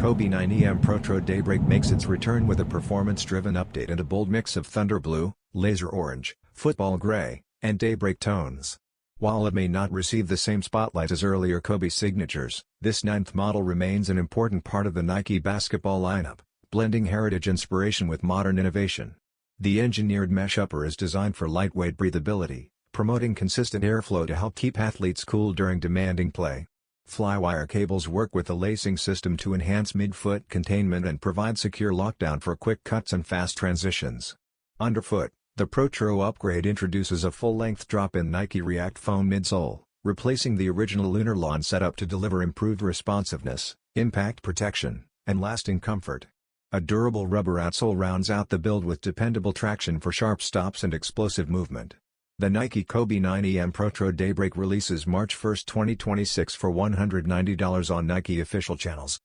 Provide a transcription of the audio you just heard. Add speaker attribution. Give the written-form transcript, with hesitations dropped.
Speaker 1: Kobe 9 EM Protro Daybreak makes its return with a performance-driven update and a bold mix of thunder blue, laser orange, football gray, and daybreak tones. While it may not receive the same spotlight as earlier Kobe signatures, this ninth model remains an important part of the Nike basketball lineup, blending heritage inspiration with modern innovation. The engineered mesh upper is designed for lightweight breathability, promoting consistent airflow to help keep athletes cool during demanding play. Flywire cables work with the lacing system to enhance midfoot containment and provide secure lockdown for quick cuts and fast transitions. Underfoot, the Protro upgrade introduces a full-length drop-in Nike React foam midsole, replacing the original Lunarlon setup to deliver improved responsiveness, impact protection, and lasting comfort. A durable rubber outsole rounds out the build with dependable traction for sharp stops and explosive movement. The Nike Kobe 9 EM Protro Daybreak releases March 1, 2026 for $190 on Nike official channels.